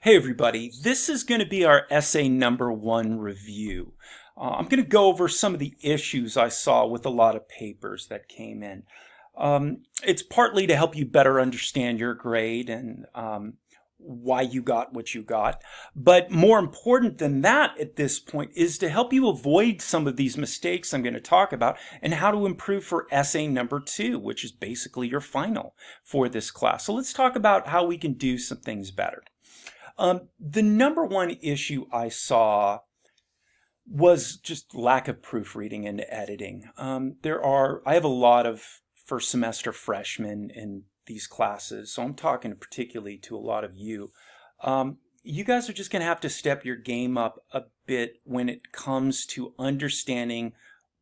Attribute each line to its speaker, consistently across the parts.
Speaker 1: Hey everybody, this is going to be our essay number 1 review. I'm going to go over some of the issues I saw with a lot of papers that came in. It's partly to help you better understand your grade and why you got what you got. But more important than that at this point is to help you avoid some of these mistakes I'm going to talk about and how to improve for essay number 2, which is basically your final for this class. So let's talk about how we can do some things better. The number one issue I saw was just lack of proofreading and editing. I have a lot of first semester freshmen in these classes, so I'm talking particularly to a lot of you. You guys are just going to have to step your game up a bit when it comes to understanding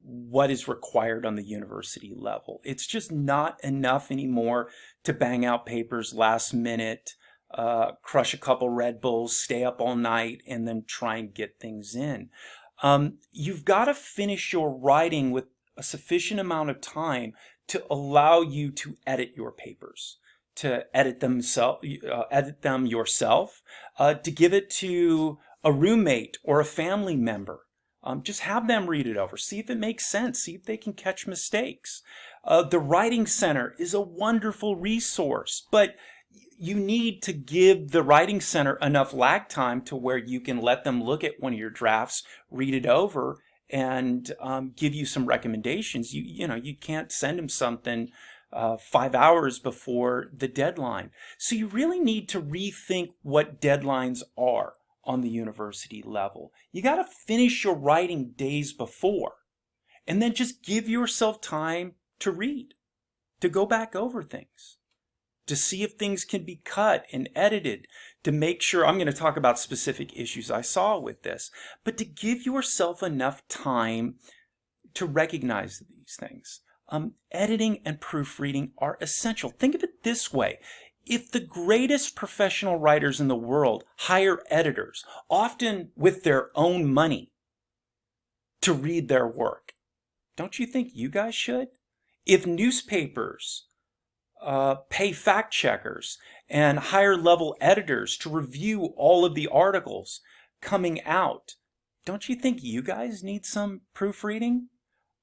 Speaker 1: what is required on the university level. It's just not enough anymore to bang out papers last minute, crush a couple Red Bulls, stay up all night, and then try and get things in. You've got to finish your writing with a sufficient amount of time to allow you to edit your papers, to edit them yourself, to give it to a roommate or a family member. Just have them read it over, see if it makes sense, see if they can catch mistakes. The Writing Center is a wonderful resource, but you need to give the Writing Center enough lag time to where you can let them look at one of your drafts, read it over, and give you some recommendations. You can't send them something 5 hours before the deadline. So you really need to rethink what deadlines are on the university level. You got to finish your writing days before, and then just give yourself time to read, to go back over things, to see if things can be cut and edited, to make sure. I'm going to talk about specific issues I saw with this, but to give yourself enough time to recognize these things. Editing and proofreading are essential. Think of it this way. If the greatest professional writers in the world hire editors, often with their own money, to read their work, don't you think you guys should? If newspapers pay fact checkers and higher level editors to review all of the articles coming out, don't you think you guys need some proofreading?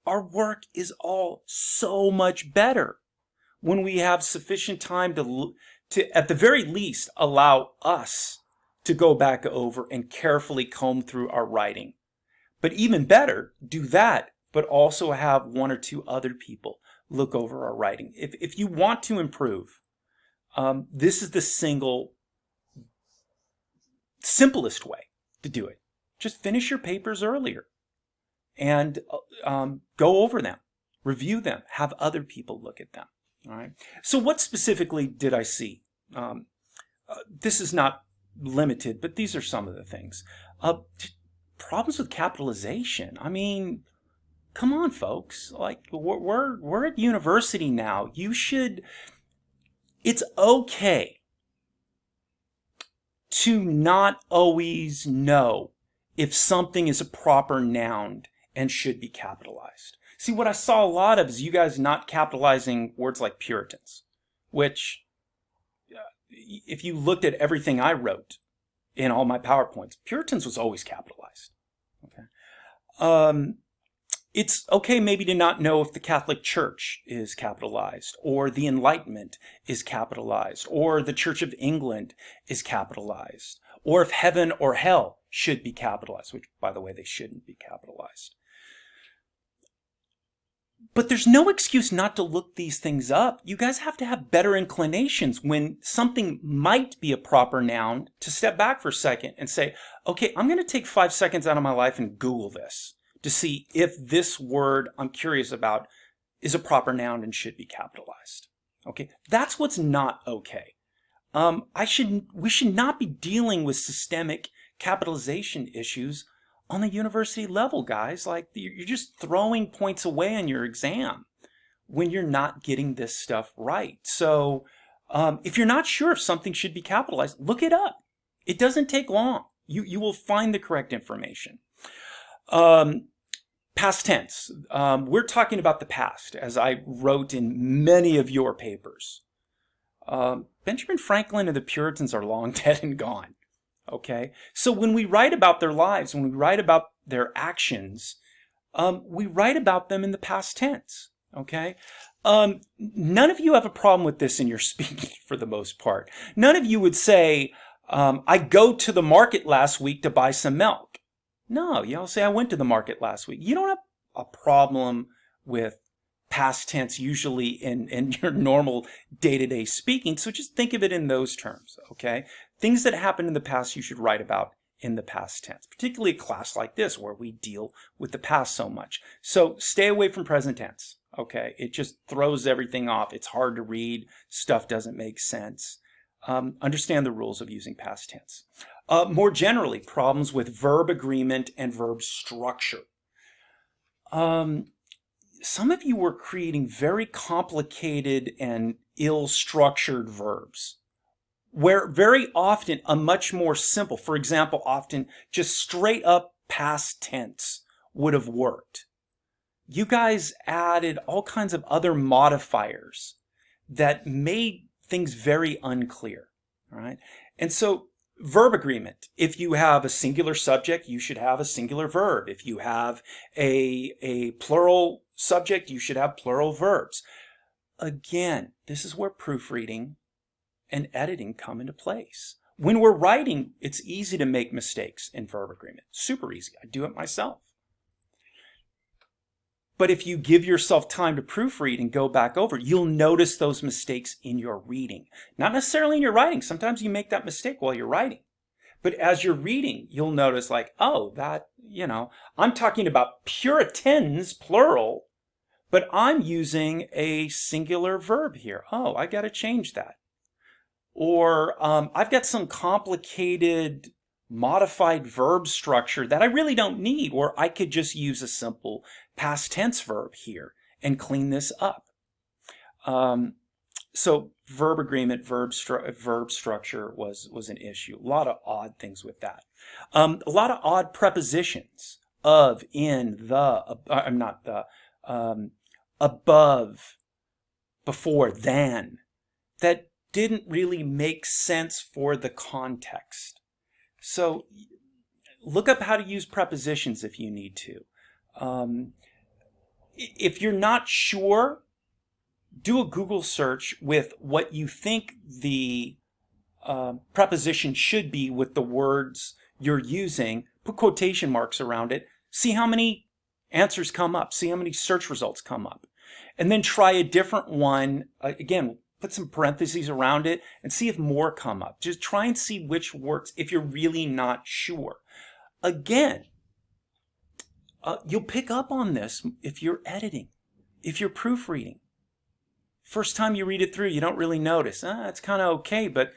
Speaker 1: Our work is all so much better when we have sufficient time to at the very least allow us to go back over and carefully comb through our writing. But even better, do that, but also have one or two other people look over our writing. If you want to improve, this is the simplest way to do it. Just finish your papers earlier and go over them, review them, have other people look at them. All right. So what specifically did I see? This is not limited, but these are some of the things. Problems with capitalization. I mean, come on, folks. Like we're at university now. It's okay to not always know if something is a proper noun and should be capitalized. See, what I saw a lot of is you guys not capitalizing words like Puritans, which if you looked at everything I wrote in all my PowerPoints, Puritans was always capitalized. Okay. It's okay maybe to not know if the Catholic Church is capitalized, or the Enlightenment is capitalized, or the Church of England is capitalized, or if heaven or hell should be capitalized, which, by the way, they shouldn't be capitalized. But there's no excuse not to look these things up. You guys have to have better inclinations when something might be a proper noun to step back for a second and say, okay, I'm going to take 5 seconds out of my life and Google this to see if this word I'm curious about is a proper noun and should be capitalized. Okay, that's what's not okay. We should not be dealing with systemic capitalization issues on the university level, guys. Like, you're just throwing points away on your exam when you're not getting this stuff right. So if you're not sure if something should be capitalized, look it up. It doesn't take long. You will find the correct information. Past tense. We're talking about the past, as I wrote in many of your papers. Benjamin Franklin and the Puritans are long dead and gone. Okay? So when we write about their lives, when we write about their actions, we write about them in the past tense. Okay? None of you have a problem with this in your speaking for the most part. None of you would say, I go to the market last week to buy some milk. No, you'll say, I went to the market last week. You don't have a problem with past tense usually in your normal day-to-day speaking, so just think of it in those terms, okay? Things that happened in the past you should write about in the past tense, particularly a class like this where we deal with the past so much. So stay away from present tense, okay? It just throws everything off. It's hard to read. Stuff doesn't make sense. Understand the rules of using past tense. More generally, problems with verb agreement and verb structure. Some of you were creating very complicated and ill-structured verbs, where very often a much more simple, for example, often just straight up past tense would have worked. You guys added all kinds of other modifiers that made things very unclear, all right? And so verb agreement, if you have a singular subject, you should have a singular verb. If you have a plural subject, you should have plural verbs. Again, this is where proofreading and editing come into place. When we're writing, it's easy to make mistakes in verb agreement. Super easy. I do it myself. But if you give yourself time to proofread and go back over, you'll notice those mistakes in your reading. Not necessarily in your writing. Sometimes you make that mistake while you're writing. But as you're reading, you'll notice like, oh, that, I'm talking about Puritans, plural, but I'm using a singular verb here. Oh, I got to change that. Or I've got some complicated modified verb structure that I really don't need, or I could just use a simple past tense verb here and clean this up. So verb agreement, verb structure was an issue. A lot of odd things with that. A lot of odd prepositions: of, in, the, above, before, than, that didn't really make sense for the context. So look up how to use prepositions if you need to. If you're not sure, do a Google search with what you think the preposition should be with the words you're using. Put quotation marks around it. See how many answers come up. See how many search results come up. And then try a different one. Again, put some parentheses around it and see if more come up. Just try and see which works if you're really not sure. Again, you'll pick up on this if you're editing, if you're proofreading. First time you read it through, you don't really notice. It's kind of okay, but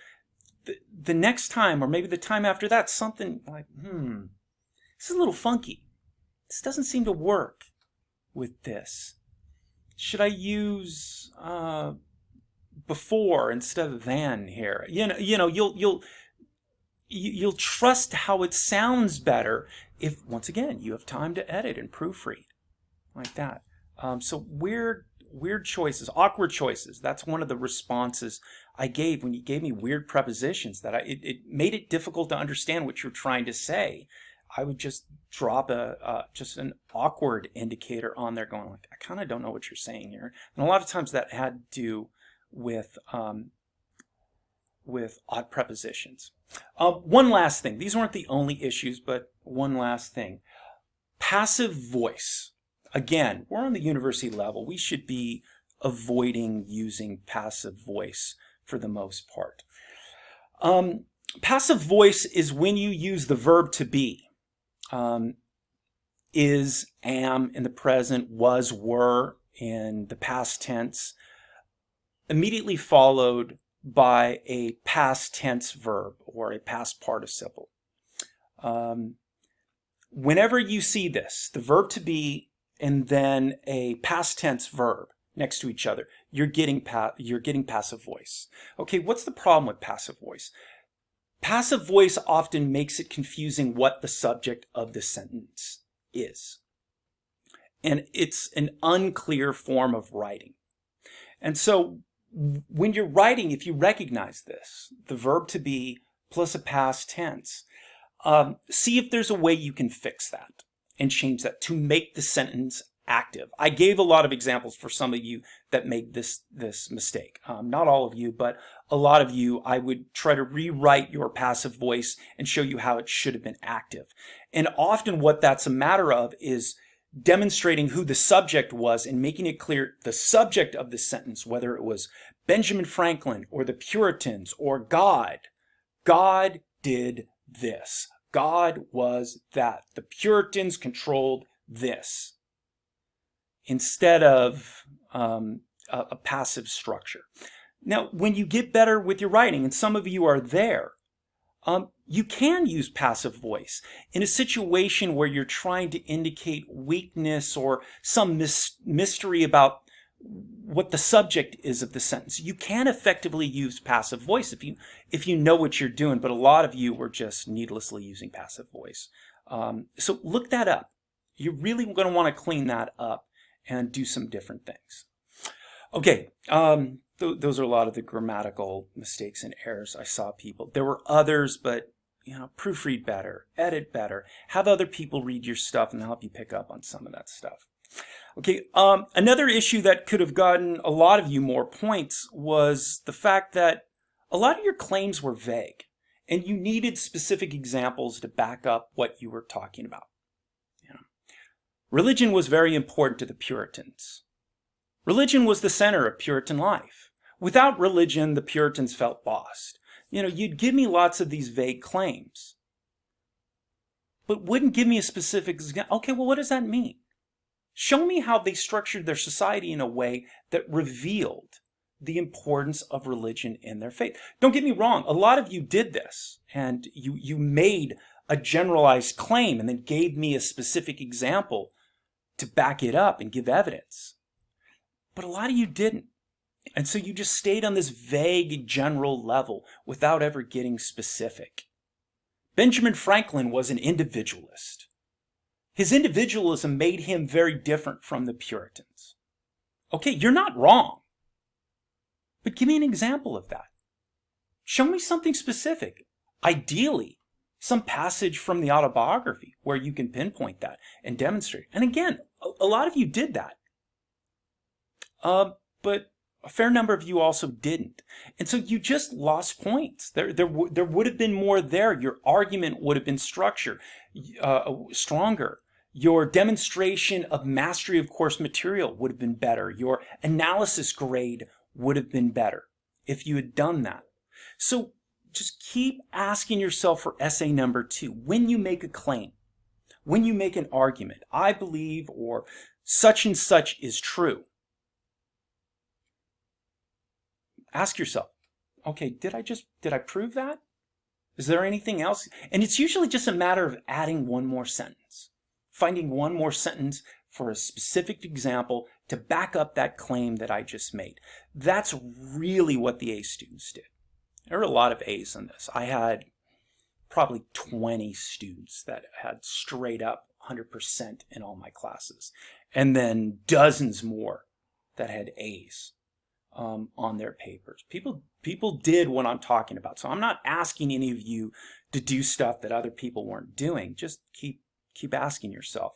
Speaker 1: the next time, or maybe the time after that, something like, this is a little funky. This doesn't seem to work with this. Should I use before instead of than here? You'll trust how it sounds better if, once again, you have time to edit and proofread like that. So weird choices, awkward choices. That's one of the responses I gave when you gave me weird prepositions, that it made it difficult to understand what you're trying to say. I would just drop just an awkward indicator on there going like, I kind of don't know what you're saying here. And a lot of times that had to do with odd prepositions. One last thing. These weren't the only issues, but one last thing. Passive voice. Again, we're on the university level. We should be avoiding using passive voice for the most part. Passive voice is when you use the verb to be. Is, am in the present, was, were in the past tense, immediately followed by a past tense verb or a past participle. Whenever you see this, the verb to be and then a past tense verb next to each other, you're getting passive voice. Okay, what's the problem with passive voice? Passive voice often makes it confusing what the subject of the sentence is. And it's an unclear form of writing. And so when you're writing, if you recognize this, the verb to be plus a past tense. See if there's a way you can fix that and change that to make the sentence active. I gave a lot of examples for some of you that made this mistake. Not all of you, but a lot of you. I would try to rewrite your passive voice and show you how it should have been active. And often what that's a matter of is demonstrating who the subject was and making it clear the subject of the sentence, whether it was Benjamin Franklin or the Puritans or God. God did this. God was that. The Puritans controlled this, instead of a passive structure. Now, when you get better with your writing, and some of you are there, you can use passive voice in a situation where you're trying to indicate weakness or some mystery about what the subject is of the sentence. You can effectively use passive voice if you know what you're doing, but a lot of you were just needlessly using passive voice. So look that up. You're really going to want to clean that up and do some different things. Okay, those are a lot of the grammatical mistakes and errors I saw people. There were others, but proofread better, edit better, have other people read your stuff and help you pick up on some of that stuff. Okay, another issue that could have gotten a lot of you more points was the fact that a lot of your claims were vague and you needed specific examples to back up what you were talking about. Religion was very important to the Puritans. Religion was the center of Puritan life. Without religion, the Puritans felt lost. You'd give me lots of these vague claims, but wouldn't give me a specific example. Okay, well, what does that mean? Show me how they structured their society in a way that revealed the importance of religion in their faith. Don't get me wrong, a lot of you did this, and you made a generalized claim and then gave me a specific example to back it up and give evidence. But a lot of you didn't. And so you just stayed on this vague general level without ever getting specific. Benjamin Franklin was an individualist. His individualism made him very different from the Puritans. Okay, you're not wrong. But give me an example of that. Show me something specific. Ideally, some passage from the autobiography where you can pinpoint that and demonstrate. And again, a lot of you did that. But a fair number of you also didn't. And so you just lost points. There would have been more there. Your argument would have been stronger. Your demonstration of mastery of course material would have been better. Your analysis grade would have been better if you had done that. So just keep asking yourself for essay number 2. When you make a claim, when you make an argument, I believe, or such and such is true, ask yourself, okay, did I prove that? Is there anything else? And it's usually just a matter of adding one more sentence, finding one more sentence for a specific example to back up that claim that I just made. That's really what the A students did. There were a lot of A's in this. I had probably 20 students that had straight up 100% in all my classes, and then dozens more that had A's on their papers. People did what I'm talking about. So I'm not asking any of you to do stuff that other people weren't doing. Just keep asking yourself,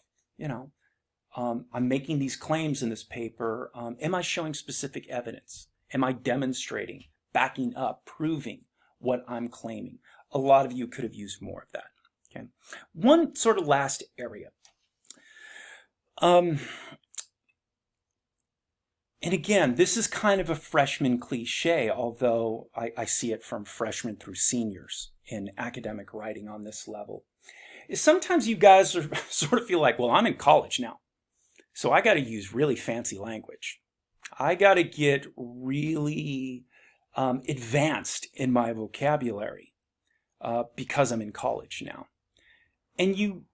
Speaker 1: I'm making these claims in this paper. Am I showing specific evidence? Am I demonstrating, backing up, proving what I'm claiming? A lot of you could have used more of that. Okay. One sort of last area. And again, this is kind of a freshman cliche, although I see it from freshmen through seniors in academic writing on this level. Is sometimes you guys sort of feel like, well, I'm in college now, so I got to use really fancy language. I got to get really advanced in my vocabulary because I'm in college now. And you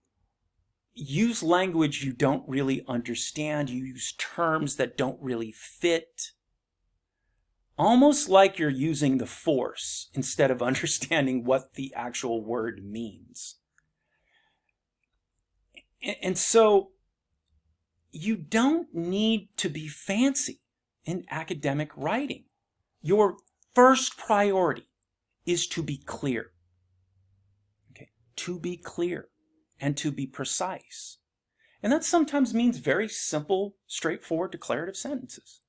Speaker 1: use language you don't really understand. You use terms that don't really fit. Almost like you're using the force instead of understanding what the actual word means. And so you don't need to be fancy in academic writing. Your first priority is to be clear. to be clear and to be precise. And that sometimes means very simple, straightforward, declarative sentences,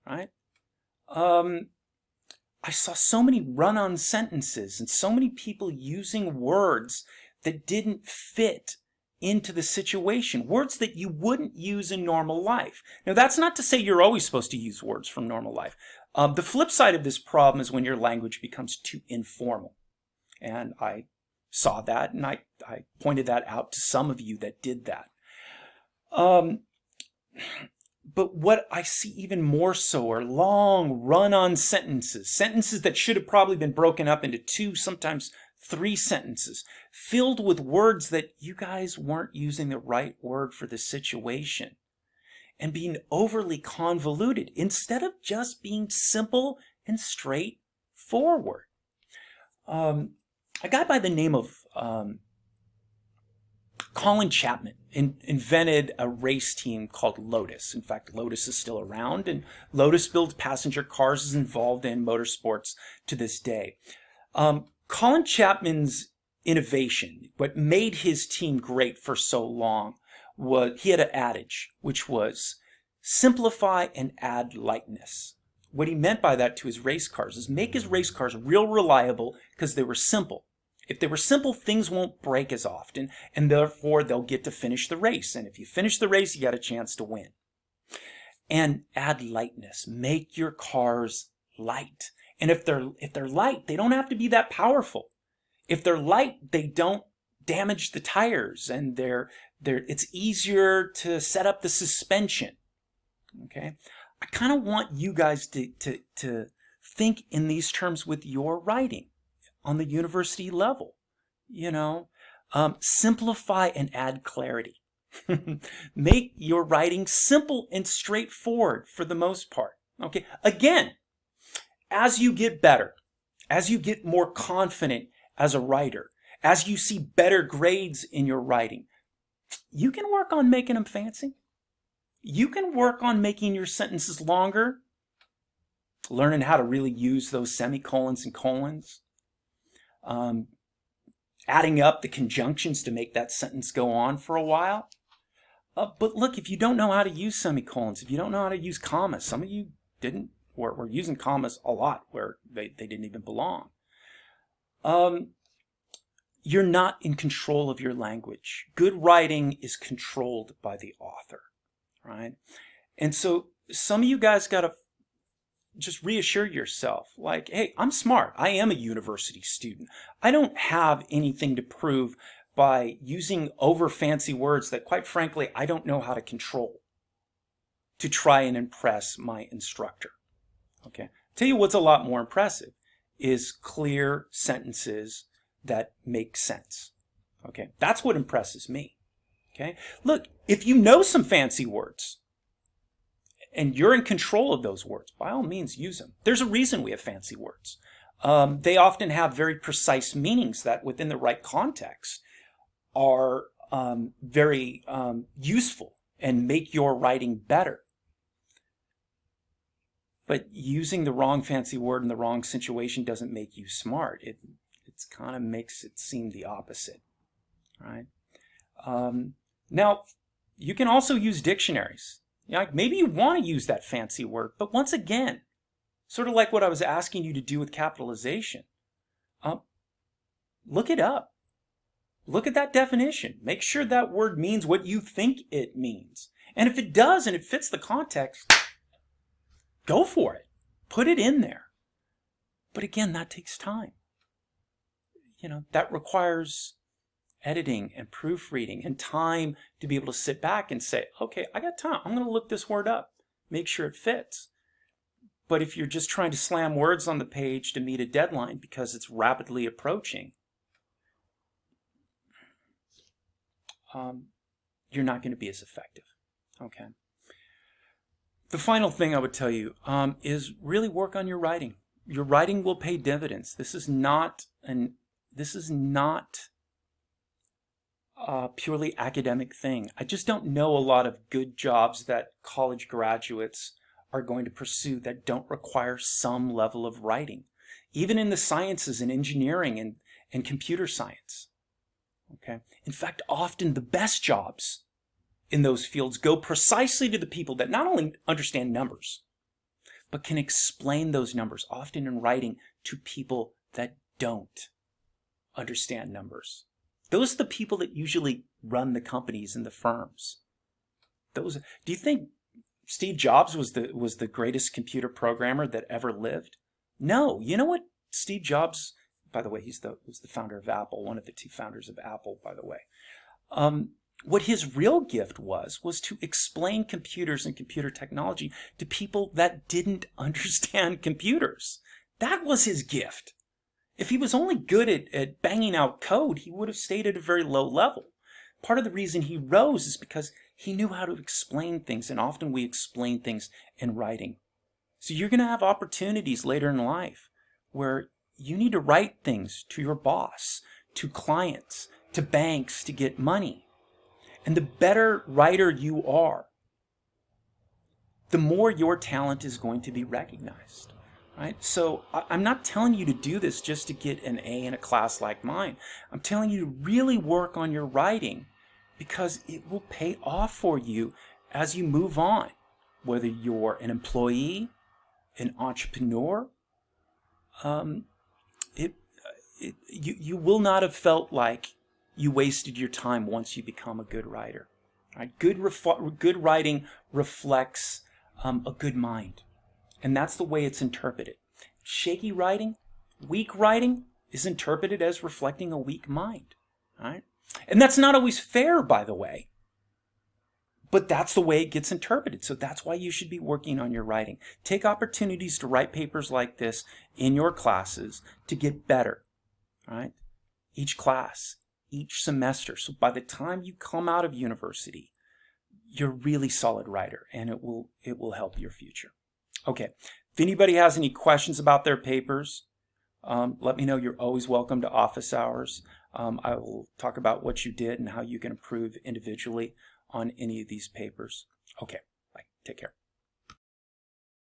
Speaker 1: right? I saw so many run-on sentences and so many people using words that didn't fit into the situation, words that you wouldn't use in normal life. Now, that's not to say you're always supposed to use words from normal life. The flip side of this problem is when your language becomes too informal. And I saw that, and I pointed that out to some of you that did that. But what I see even more so are long run-on sentences, sentences that should have probably been broken up into 2, sometimes 3 sentences, filled with words that you guys weren't using the right word for the situation, and being overly convoluted instead of just being simple and straightforward. A guy by the name of Colin Chapman invented a race team called Lotus. In fact, Lotus is still around, and Lotus builds passenger cars, is involved in motorsports to this day. Colin Chapman's innovation, what made his team great for so long, was he had an adage, which was simplify and add lightness. What he meant by that to his race cars is make his race cars real reliable because they were simple. If they were simple, things won't break as often, and therefore they'll get to finish the race. And if you finish the race, you got a chance to win. And add lightness. Make your cars light. And if they're light, they don't have to be that powerful. If they're light, they don't damage the tires, and it's easier to set up the suspension. Okay? I kind of want you guys to think in these terms with your writing on the university level. Simplify and add clarity. Make your writing simple and straightforward for the most part. Okay. Again, as you get better, as you get more confident as a writer, as you see better grades in your writing, you can work on making them fancy. You can work on making your sentences longer, learning how to really use those semicolons and colons, adding up the conjunctions to make that sentence go on for a while. But look, if you don't know how to use semicolons, if you don't know how to use commas, some of you were using commas a lot where they didn't even belong. You're not in control of your language. Good writing is controlled by the author, right? And so some of you guys got to just reassure yourself, like, hey, I'm smart. I am a university student. I don't have anything to prove by using over fancy words that, quite frankly, I don't know how to control to try and impress my instructor. Okay. Tell you what's a lot more impressive is clear sentences that make sense. Okay. That's what impresses me. Okay. Look, if you know some fancy words, and you're in control of those words, by all means, use them. There's a reason we have fancy words. They often have very precise meanings that, within the right context, are very useful and make your writing better. But using the wrong fancy word in the wrong situation doesn't make you smart. It kind of makes it seem the opposite, right? Now, you can also use dictionaries. Maybe you want to use that fancy word, but once again, sort of like what I was asking you to do with capitalization, look it up. Look at that definition. Make sure that word means what you think it means. And if it does and it fits the context, go for it. Put it in there. But again, that takes time. That requires editing and proofreading and time to be able to sit back and say, okay, I got time. I'm going to look this word up, make sure it fits. But if you're just trying to slam words on the page to meet a deadline because it's rapidly approaching, you're not going to be as effective. Okay. The final thing I would tell you is really work on your writing. Your writing will pay dividends. This is not a purely academic thing. I just don't know a lot of good jobs that college graduates are going to pursue that don't require some level of writing, even in the sciences and engineering and computer science. Okay. In fact, often the best jobs in those fields go precisely to the people that not only understand numbers, but can explain those numbers, often in writing, to people that don't understand numbers. Those are the people that usually run the companies and the firms. Do you think Steve Jobs was the greatest computer programmer that ever lived? No. You know what Steve Jobs, by the way, was the founder of Apple, one of the two founders of Apple, by the way. What his real gift was to explain computers and computer technology to people that didn't understand computers. That was his gift. If he was only good at banging out code, he would have stayed at a very low level. Part of the reason he rose is because he knew how to explain things, and often we explain things in writing. So you're going to have opportunities later in life where you need to write things to your boss, to clients, to banks to get money. And the better writer you are, the more your talent is going to be recognized. Right? So I'm not telling you to do this just to get an A in a class like mine. I'm telling you to really work on your writing, because it will pay off for you as you move on. Whether you're an employee, an entrepreneur, you will not have felt like you wasted your time once you become a good writer. Right? Good writing reflects a good mind. And that's the way it's interpreted. Shaky writing, weak writing is interpreted as reflecting a weak mind. Right? And that's not always fair, by the way. But that's the way it gets interpreted. So that's why you should be working on your writing. Take opportunities to write papers like this in your classes to get better. Right? Each class, each semester. So by the time you come out of university, you're a really solid writer, and it will help your future. Okay. If anybody has any questions about their papers, let me know. You're always welcome to office hours. I will talk about what you did and how you can improve individually on any of these papers. Okay. Bye. Take care.